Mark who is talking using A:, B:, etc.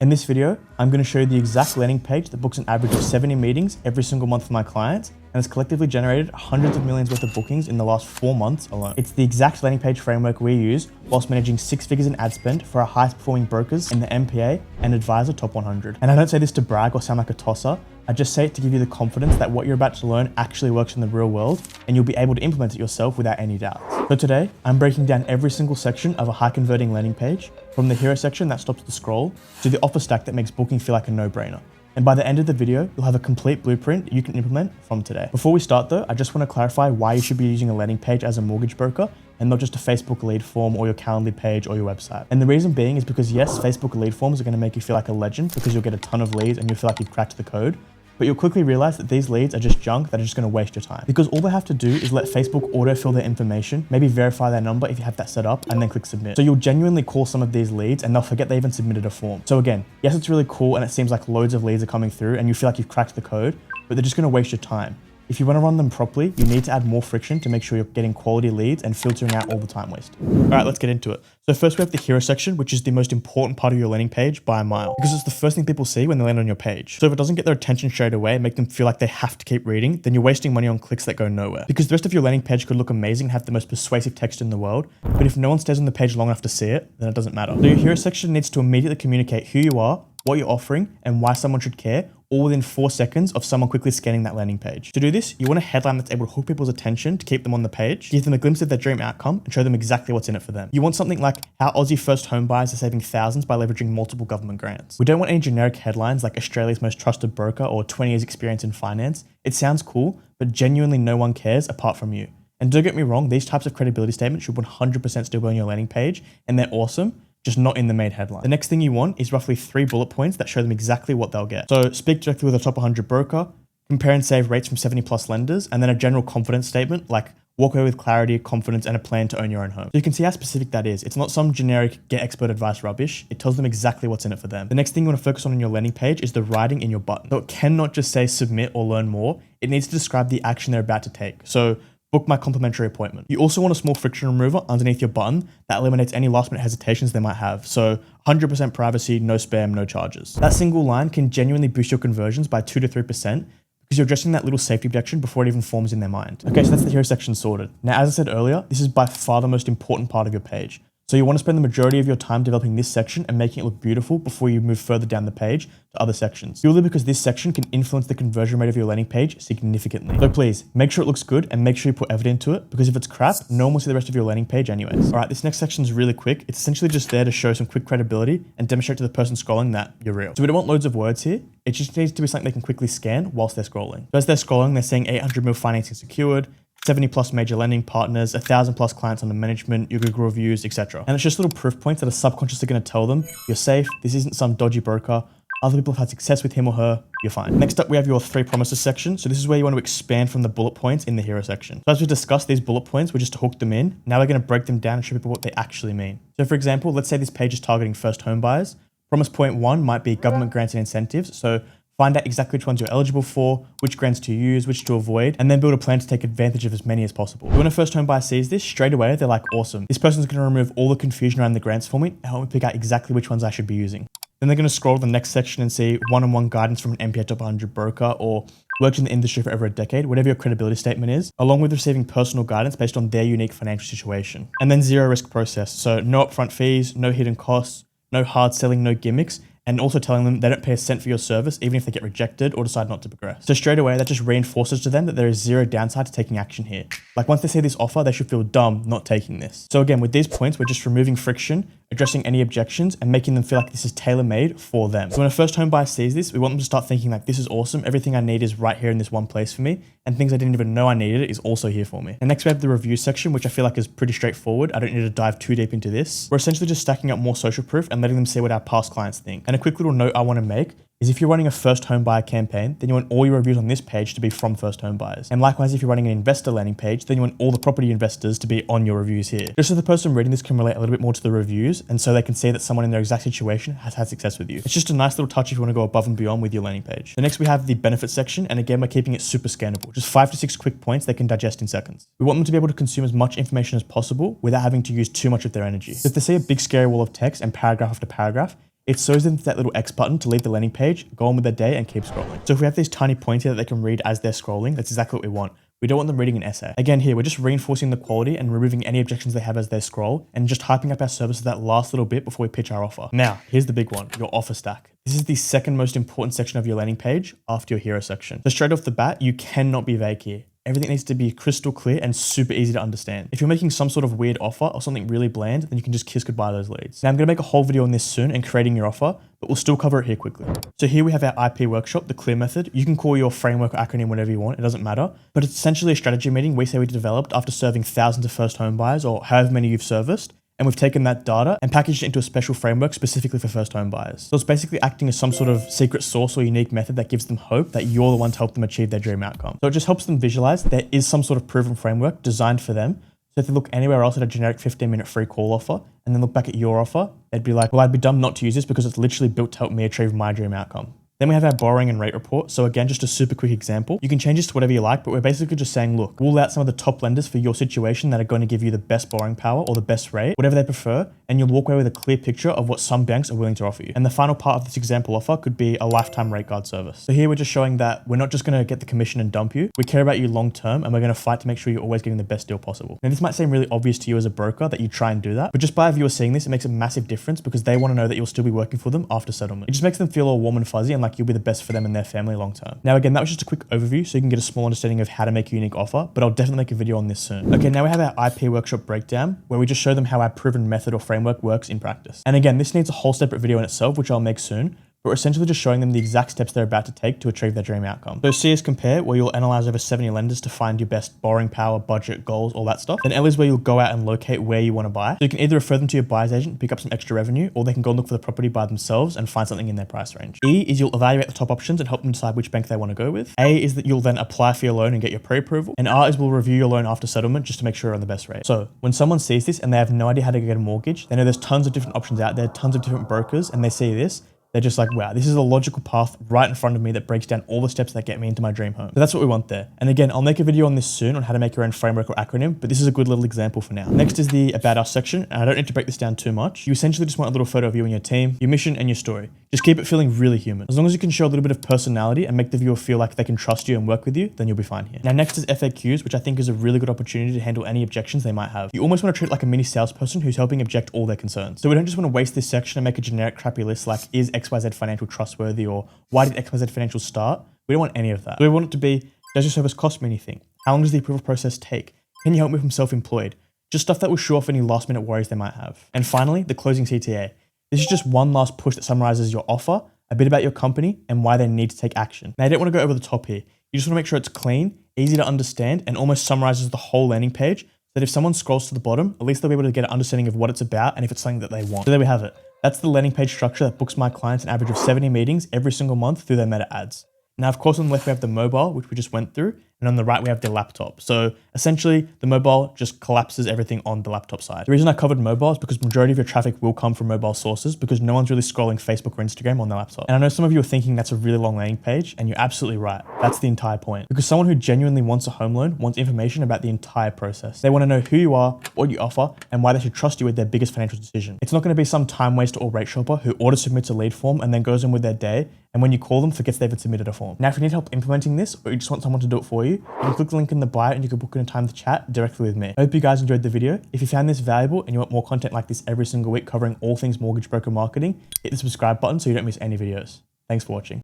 A: In this video, I'm going to show you the exact landing page that books an average of 70 meetings every single month for my clients and has collectively generated hundreds of millions worth of bookings in the last 4 months alone. It's the exact landing page framework we use whilst managing 6 figures in ad spend for our highest performing brokers in the MPA and Advisor Top 100. And I don't say this to brag or sound like a tosser, I just say it to give you the confidence that what you're about to learn actually works in the real world and you'll be able to implement it yourself without any doubts. So today, I'm breaking down every single section of a high converting landing page, from the hero section that stops the scroll to the offer stack that makes booking feel like a no-brainer. And by the end of the video, you'll have a complete blueprint you can implement from today. Before we start though, I just want to clarify why you should be using a landing page as a mortgage broker and not just a Facebook lead form or your Calendly page or your website. And the reason being is because yes, Facebook lead forms are going to make you feel like a legend because you'll get a ton of leads and you'll feel like you've cracked the code. But you'll quickly realize that these leads are just junk that are just going to waste your time. Because all they have to do is let Facebook autofill their information, maybe verify their number if you have that set up, and then click submit. So you'll genuinely call some of these leads and they'll forget they even submitted a form. So again, yes, it's really cool and it seems like loads of leads are coming through and you feel like you've cracked the code, but they're just going to waste your time. If you want to run them properly, you need to add more friction to make sure you're getting quality leads and filtering out all the time waste. All right, let's get into it. So first we have the hero section, which is the most important part of your landing page by a mile, because it's the first thing people see when they land on your page. So if it doesn't get their attention straight away and make them feel like they have to keep reading, then you're wasting money on clicks that go nowhere. Because the rest of your landing page could look amazing and have the most persuasive text in the world, but if no one stays on the page long enough to see it, then it doesn't matter. So your hero section needs to immediately communicate who you are, what you're offering, and why someone should care, all within 4 seconds of someone quickly scanning that landing page. To do this, you want a headline that's able to hook people's attention to keep them on the page, give them a glimpse of their dream outcome, and show them exactly what's in it for them. You want something like how Aussie first home buyers are saving thousands by leveraging multiple government grants. We don't want any generic headlines like Australia's most trusted broker or 20 years experience in finance. It sounds cool, but genuinely no one cares apart from you. And don't get me wrong, these types of credibility statements should 100% still be on your landing page, and they're awesome, just not in the main headline. The next thing you want is roughly 3 bullet points that show them exactly what they'll get. So speak directly with a top 100 broker, compare and save rates from 70 plus lenders, and then a general confidence statement like walk away with clarity, confidence, and a plan to own your own home. So you can see how specific that is. It's not some generic get expert advice rubbish. It tells them exactly what's in it for them. The next thing you want to focus on your landing page is the writing in your button. So it cannot just say submit or learn more. It needs to describe the action they're about to take. So book my complimentary appointment. You also want a small friction remover underneath your button that eliminates any last minute hesitations they might have. So 100% privacy, no spam, no charges. That single line can genuinely boost your conversions by 2 to 3% because you're addressing that little safety objection before it even forms in their mind. Okay, so that's the hero section sorted. Now, as I said earlier, this is by far the most important part of your page. So you want to spend the majority of your time developing this section and making it look beautiful before you move further down the page to other sections. Purely because this section can influence the conversion rate of your landing page significantly. So please, make sure it looks good and make sure you put effort into it, because if it's crap, no one will see the rest of your landing page anyways. All right, this next section is really quick. It's essentially just there to show some quick credibility and demonstrate to the person scrolling that you're real. So we don't want loads of words here. It just needs to be something they can quickly scan whilst they're scrolling. So as they're scrolling, they're saying 800 mil financing secured, 70 plus major lending partners, 1,000 plus clients under management, your Google reviews, etc. And it's just little proof points that are subconsciously going to tell them you're safe, this isn't some dodgy broker, other people have had success with him or her, you're fine. Next up, we have your 3 promises section. So this is where you want to expand from the bullet points in the hero section. So as we discussed, these bullet points were just to hook them in. Now we're going to break them down and show people what they actually mean. So for example, let's say this page is targeting first home buyers. Promise point 1 might be government grants and incentives. So find out exactly which ones you're eligible for, which grants to use, which to avoid, and then build a plan to take advantage of as many as possible. When a first home buyer sees this, straight away, they're like, awesome. This person's going to remove all the confusion around the grants for me and help me pick out exactly which ones I should be using. Then they're going to scroll to the next section and see one-on-one guidance from an MPA Top 100 broker or worked in the industry for over a decade, whatever your credibility statement is, along with receiving personal guidance based on their unique financial situation. And then zero risk process. So no upfront fees, no hidden costs, no hard selling, no gimmicks, and also telling them they don't pay a cent for your service, even if they get rejected or decide not to progress. So straight away, that just reinforces to them that there is zero downside to taking action here. Like once they see this offer, they should feel dumb not taking this. So again, with these points, we're just removing friction, addressing any objections, and making them feel like this is tailor-made for them. So when a first home buyer sees this, we want them to start thinking like, this is awesome. Everything I need is right here in this one place for me. And things I didn't even know I needed is also here for me. And next we have the review section, which I feel like is pretty straightforward. I don't need to dive too deep into this. We're essentially just stacking up more social proof and letting them see what our past clients think. And a quick little note I want to make is if you're running a first home buyer campaign, then you want all your reviews on this page to be from first home buyers. And likewise, if you're running an investor landing page, then you want all the property investors to be on your reviews here. Just so the person reading this can relate a little bit more to the reviews, and so they can see that someone in their exact situation has had success with you. It's just a nice little touch if you want to go above and beyond with your landing page. The next we have the benefits section, and again, we're keeping it super scannable. Just 5 to 6 quick points they can digest in seconds. We want them to be able to consume as much information as possible without having to use too much of their energy. So if they see a big scary wall of text and paragraph after paragraph, it shows them that little X button to leave the landing page, go on with their day and keep scrolling. So if we have these tiny points here that they can read as they're scrolling, that's exactly what we want. We don't want them reading an essay. Again here, we're just reinforcing the quality and removing any objections they have as they scroll and just hyping up our services that last little bit before we pitch our offer. Now, here's the big one, your offer stack. This is the second most important section of your landing page after your hero section. So straight off the bat, you cannot be vague here. Everything needs to be crystal clear and super easy to understand. If you're making some sort of weird offer or something really bland, then you can just kiss goodbye to those leads. Now I'm gonna make a whole video on this soon and creating your offer, but we'll still cover it here quickly. So here we have our IP workshop, the CLEAR method. You can call your framework or acronym whatever you want, it doesn't matter. But it's essentially a strategy meeting we say we developed after serving thousands of first home buyers or however many you've serviced. And we've taken that data and packaged it into a special framework specifically for first home buyers. So it's basically acting as some sort of secret sauce or unique method that gives them hope that you're the one to help them achieve their dream outcome. So it just helps them visualize there is some sort of proven framework designed for them. So if they look anywhere else at a generic 15-minute free call offer and then look back at your offer, they'd be like, well, I'd be dumb not to use this because it's literally built to help me achieve my dream outcome. Then we have our borrowing and rate report. So again, just a super quick example. You can change this to whatever you like, but we're basically just saying, look, rule out some of the top lenders for your situation that are going to give you the best borrowing power or the best rate, whatever they prefer, and you'll walk away with a clear picture of what some banks are willing to offer you. And the final part of this example offer could be a lifetime rate guard service. So here we're just showing that we're not just going to get the commission and dump you. We care about you long term and we're going to fight to make sure you're always getting the best deal possible. Now this might seem really obvious to you as a broker that you try and do that, but just by a viewer seeing this, it makes a massive difference because they want to know that you'll still be working for them after settlement. It just makes them feel all warm and fuzzy and like you'll be the best for them and their family long term. Now again, that was just a quick overview so you can get a small understanding of how to make a unique offer, but I'll definitely make a video on this soon. Okay, now we have our IP workshop breakdown where we just show them how our proven method or framework works in practice. And again, this needs a whole separate video in itself, which I'll make soon, but we're essentially just showing them the exact steps they're about to take to achieve their dream outcome. So C is compare, where you'll analyze over 70 lenders to find your best borrowing power, budget, goals, all that stuff. Then L is where you'll go out and locate where you want to buy. So you can either refer them to your buyer's agent, pick up some extra revenue, or they can go and look for the property by themselves and find something in their price range. E is you'll evaluate the top options and help them decide which bank they want to go with. A is that you'll then apply for your loan and get your pre-approval. And R is we'll review your loan after settlement just to make sure you're on the best rate. So when someone sees this and they have no idea how to get a mortgage, they know there's tons of different options out there, tons of different brokers, and they see this, they're just like, wow, this is a logical path right in front of me that breaks down all the steps that get me into my dream home. So that's what we want there. And again, I'll make a video on this soon on how to make your own framework or acronym, but this is a good little example for now. Next is the About Us section, and I don't need to break this down too much. You essentially just want a little photo of you and your team, your mission and your story. Just keep it feeling really human. As long as you can show a little bit of personality and make the viewer feel like they can trust you and work with you, then you'll be fine here. Now next is FAQs, which I think is a really good opportunity to handle any objections they might have. You almost want to treat it like a mini salesperson who's helping object all their concerns. So we don't just want to waste this section and make a generic crappy list like, is XYZ Financial trustworthy, or why did XYZ Financial start? We don't want any of that. So we want it to be, does your service cost me anything? How long does the approval process take? Can you help me if I'm self-employed? Just stuff that will show off any last minute worries they might have. And finally, the closing CTA. This is just one last push that summarizes your offer, a bit about your company, and why they need to take action. Now, I don't want to go over the top here. You just want to make sure it's clean, easy to understand, and almost summarizes the whole landing page so that if someone scrolls to the bottom, at least they'll be able to get an understanding of what it's about and if it's something that they want. So there we have it. That's the landing page structure that books my clients an average of 70 meetings every single month through their Meta ads. Now, of course, on the left, we have the mobile, which we just went through. And on the right, we have the laptop. So essentially, the mobile just collapses everything on the laptop side. The reason I covered mobile is because majority of your traffic will come from mobile sources because no one's really scrolling Facebook or Instagram on their laptop. And I know some of you are thinking that's a really long landing page, and you're absolutely right. That's the entire point. Because someone who genuinely wants a home loan wants information about the entire process. They want to know who you are, what you offer, and why they should trust you with their biggest financial decision. It's not going to be some time waster or rate shopper who auto submits a lead form and then goes in with their day, and when you call them, forgets they've submitted a form. Now, if you need help implementing this, or you just want someone to do it for you, you can click the link in the bio and you can book in a time to chat directly with me. I hope you guys enjoyed the video. If you found this valuable and you want more content like this every single week covering all things mortgage broker marketing, hit the subscribe button so you don't miss any videos. Thanks for watching.